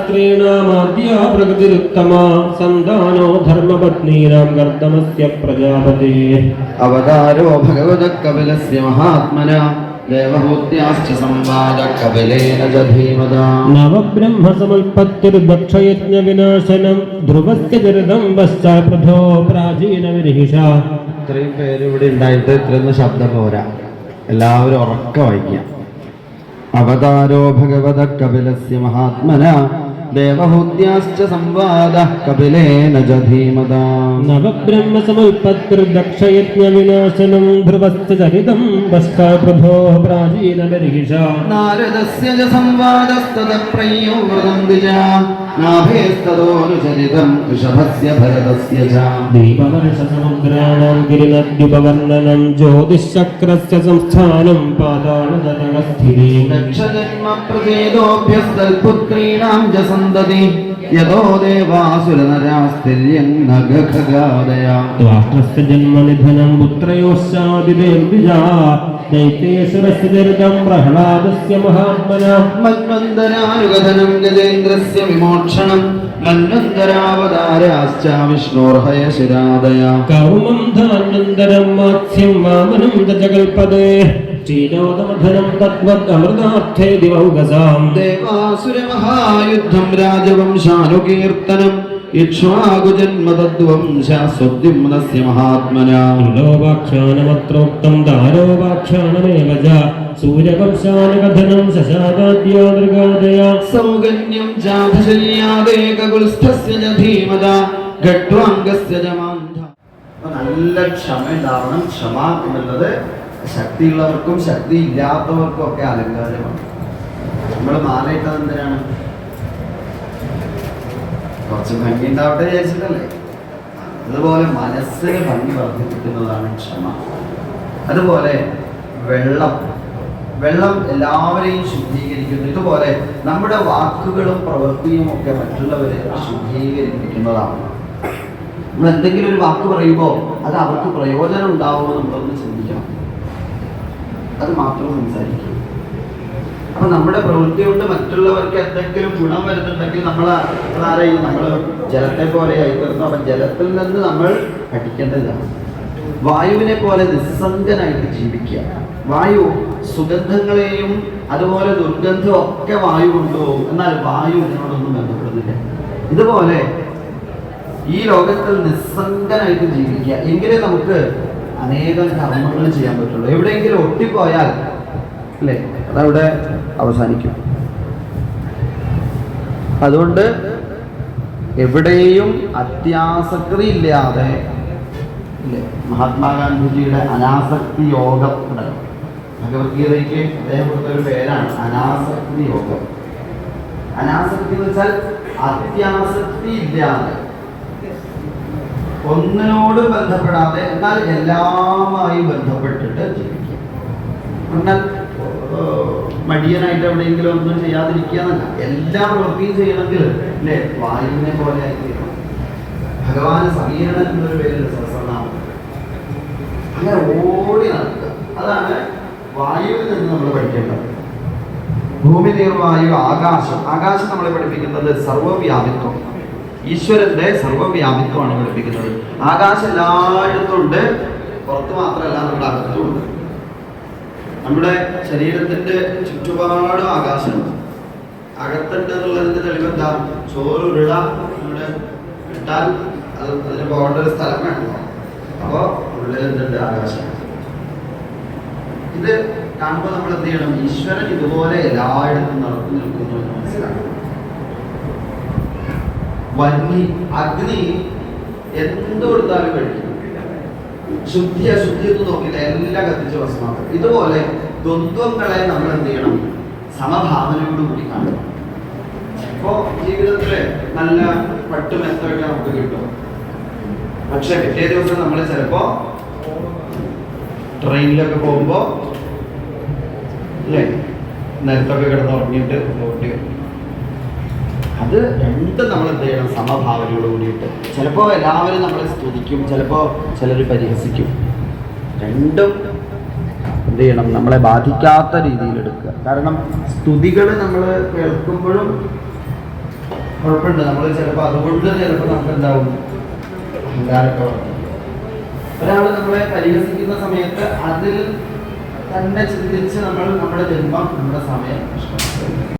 സ്ത്രീണാമാദ്യാ പ്രകൃതിരുത്തമാ സന്താനോ ധർമ്മപത്നീനാം കർദമസ്യ പ്രജാപതി. അവതാരോ ഭഗവതഃ കപിലസ്യ മഹാത്മനാ ദേവഹൂത്യാശ്ച സംവാദ കപിലേന ച ധീമതാ. നവബ്രഹ്മസമുൽപത്തിർദക്ഷയജ്ഞവിനാശനം ധ്രുവസ്യ ജരദംബശ്ച പ്രഥോ പ്രാചീനവിർഹിഷ. ഇത്രയും പേര് ഇവിടെ ഉണ്ടായിട്ട് ഇത്രയൊന്നും ശബ്ദം പോരാ, എല്ലാവരും ഉറക്കം വായിക്കാം. അവതാരോ ഭഗവതഃ കപിലസ്യ മഹാത്മനാ ദേവഹൂത്യാശ്ച സംവാദഃ കപിലേന ച ധീമതാ. നവബ്രഹ്മസമുൽപത്തിർദക്ഷയജ്ഞവിനാശനം ധ്രുവസ്യ ചരിതംബശ്ച പ്രഥോ പ്രാചീനവിർഹിഷ. നാരദസ്യ ച സംവാദസ്തതഃ പ്രയോവൃതം ദ്വിജാ നാഭേസ്തതോനുചരിതം ഋഷഭസ്യ ഭരതസ്യ ച. ദീപവർഷസമുദ്രാണാം ഗിരിനദ്യുപവർണ്ണനം ജ്യോതിശ്ചക്രസ്യ സംസ്ഥാനം പാതാളതടകസ്ഥിരീം. ദക്ഷജന്മ പ്രചേദോഭ്യസ്തൽപുത്രീണാം ച സന്തതി യതോ ദേവാസുരനരാസ്തിര്യന്നഗഖഗാദയാ. ത്വാഷ്ട്രസ്യ ജന്മനിധനം പുത്രയോശ്ചാദിദേർദ്വിജാ ദൈത്യേസുരസ്യ ചരിതം പ്രഹ്ലാദസ്യ മഹാത്മനാ. മന്വന്തരാനുഗതനം ഗജേന്ദ്രസ്യ വിമോക്ഷണം മന്വന്തരാവതാരാശ്ച വിഷ്ണോർഹയശിരാദയാ. കൗമം ധാന്വന്തരം മാത്സ്യം വാമനം ദജകൽപദേ ക്ഷീരോദമധനം തദ്വദ് അമൃതാർത്ഥേ ദിവൗകസാം. ദേവാസുരമഹായുദ്ധം രാജവംശാനുകീർത്തനം ഇക്ഷ്വാകുജന്മതദ്വംശാസ്വദ്യുമ്നസ്യ മഹാത്മനാ. ലോപാഖ്യാനമത്രോക്തം ദാരോപാഖ്യാനമേവ ച സൂര്യവംശാനുകഥനം ശശാകാദ്യാദൃഗാദയാ. സൗകന്യം ജാതശല്യാദേകകുൽസ്ഥസ്യ ച ധീമതാ ഘട്വാംഗസ്യ ച മാന്ധ. നല്ല ക്ഷമ ഉണ്ടാവണം. ക്ഷമ എന്നുള്ളത് ശക്തിയുള്ളവർക്കും ശക്തി ഇല്ലാത്തവർക്കും ഒക്കെ അലങ്കാരമാണ്. നമ്മൾ മാലയിട്ടത് എന്തിനാണ്? കുറച്ച് ഭംഗി ഉണ്ടാവട്ടെ വിചാരിച്ചിട്ടല്ലേ? അതുപോലെ മനസ്സിന് ഭംഗി വർദ്ധിപ്പിക്കുന്നതാണ് ക്ഷമ. അതുപോലെ വെള്ളം എല്ലാവരെയും ശുദ്ധീകരിക്കുന്നു. ഇതുപോലെ നമ്മുടെ വാക്കുകളും പ്രവൃത്തിയും ഒക്കെ മറ്റുള്ളവരെ ശുദ്ധീകരിപ്പിക്കുന്നതാണ്. നമ്മൾ എന്തെങ്കിലും ഒരു വാക്ക് പറയുമ്പോൾ അത് അവർക്ക് പ്രയോജനം ഉണ്ടാവുമോ നമ്മളൊന്ന് ചിന്തിക്കണം. അത് മാത്രം സംസാരിക്കും. അപ്പൊ നമ്മുടെ പ്രവൃത്തി കൊണ്ട് മറ്റുള്ളവർക്ക് എന്തെങ്കിലും ഗുണം വരുന്നുണ്ടെങ്കിൽ നമ്മൾ ജലത്തെ പോലെ ആയിത്തീർന്നു. അപ്പൊ ജലത്തിൽ നിന്ന് നമ്മൾ പഠിക്കേണ്ടതാണ്. വായുവിനെ പോലെ നിസ്സംഗനായിട്ട് ജീവിക്കുക. വായു സുഗന്ധങ്ങളെയും അതുപോലെ ദുർഗന്ധം ഒക്കെ വായു കൊണ്ടുപോകും. എന്നാൽ വായു ഇതിനോടൊന്നും ബന്ധപ്പെടുന്നില്ല. ഇതുപോലെ ഈ ലോകത്തിൽ നിസ്സംഗനായിട്ട് ജീവിക്കുക. എങ്കിലേ നമുക്ക് അനേകം കർമ്മങ്ങൾ ചെയ്യാൻ പറ്റുള്ളൂ. എവിടെയെങ്കിലും ഒട്ടിപ്പോയാൽ അല്ലേ അതവിടെ അവസാനിക്കും. അതുകൊണ്ട് എവിടെയും അത്യാസക്തി ഇല്ലാതെ ഇല്ലേ, മഹാത്മാഗാന്ധിജിയുടെ അനാസക്തി യോഗം ഉണ്ടല്ലോ, ഭഗവത്ഗീതയ്ക്ക് അദ്ദേഹം കൊടുത്ത ഒരു പേരാണ് അനാസക്തി യോഗം. അനാസക്തി എന്ന് വെച്ചാൽ അത്യാസക്തി ഇല്ലാതെ, ഒന്നിനോട് ബന്ധപ്പെടാതെ, എന്നാൽ എല്ലാമായി ബന്ധപ്പെട്ടിട്ട് ജീവിക്കുക. എന്നാൽ മടിയനായിട്ട് എവിടെയെങ്കിലും ഒന്നും ചെയ്യാതിരിക്കുക എന്നല്ല, എല്ലാ പ്രവൃത്തിയും ചെയ്യണമെങ്കിൽ അല്ലേ വായുവിനെ പോലെ ആയിത്തീരണം. ഭഗവാന് സമീരണം എന്നൊരു പേരുണ്ട്, സഹസ്രനാമം. അങ്ങനെ ഓടി നടക്കുക, അതാണ് വായുവിൽ നിന്ന് നമ്മൾ പഠിക്കേണ്ടത്. ഭൂമി, നീർവായു, ആകാശം. ആകാശം നമ്മളെ പഠിപ്പിക്കുന്നത് സർവ്വവ്യാപിത്വം, ഈശ്വരന്റെ സർവ്വവ്യാപിത്വമാണ് പഠിപ്പിക്കുന്നത്. ആകാശം എല്ലായിടത്തും ഉണ്ട്, പുറത്ത് മാത്രമല്ല നമ്മുടെ അകത്തുമുണ്ട്. നമ്മുടെ ശരീരത്തിന്റെ ചുറ്റുപാടും ആകാശമുണ്ട്. അകത്തുണ്ട് എന്നുള്ളതിന്റെ തെളിവെന്താ? ചോറുരുള നമ്മുടെ ഇട്ടാൽ അത് അതിന് പോകേണ്ട ഒരു സ്ഥലം വേണമല്ലോ. അപ്പോൾ ഉള്ളിൽ എന്തുണ്ട്? ആകാശം. ഇത് കാണുമ്പോൾ നമ്മൾ എന്ത് ചെയ്യണം? ഈശ്വരൻ ഇതുപോലെ എല്ലായിടത്തും നടന്നു നിൽക്കുന്നു എന്ന് മനസ്സിലാക്കണം. വന്നി, അഗ്നി എന്ത് കൊടുത്താലും കഴിക്കും. ശുദ്ധി അശുദ്ധിയൊന്നും നോക്കില്ല, എല്ലാം കത്തിച്ച് ഭസ്മാക്കും. ഇതുപോലെ ദ്വന്ദ്വങ്ങളെ നമ്മൾ എന്ത് ചെയ്യണം? സമഭാവനയോടുകൂടി കാണണം. ഇപ്പോ ജീവിതത്തില് നല്ല പട്ടുമെത്തൊക്കെ നമുക്ക് കിട്ടും. പക്ഷെ പിറ്റേ ദിവസം നമ്മൾ ചിലപ്പോ ട്രെയിനിലൊക്കെ പോകുമ്പോ അല്ലേ നിലത്തൊക്കെ കിടന്ന് ഉറങ്ങിയിട്ട് പോയിട്ട്, അത് രണ്ടും നമ്മൾ എന്ത് ചെയ്യണം? സമഭാവനയോട് കൂടിയിട്ട്. ചിലപ്പോൾ എല്ലാവരും നമ്മളെ സ്തുതിക്കും, ചിലപ്പോൾ ചിലർ പരിഹസിക്കും. രണ്ടും എന്ത് ചെയ്യണം? നമ്മളെ ബാധിക്കാത്ത രീതിയിൽ എടുക്കുക. കാരണം സ്തുതികൾ നമ്മൾ കേൾക്കുമ്പോഴും കുഴപ്പമുണ്ട്. നമ്മൾ ചിലപ്പോൾ അതുകൊണ്ട് ചിലപ്പോൾ നമുക്ക് എന്താവും, അഹങ്കാരമൊക്കെ വന്നു. ഒരാൾ നമ്മളെ പരിഹസിക്കുന്ന സമയത്ത് അതിൽ തന്നെ ചിന്തിച്ച് നമ്മൾ നമ്മുടെ ജന്മം, നമ്മുടെ സമയം നഷ്ടപ്പെടും.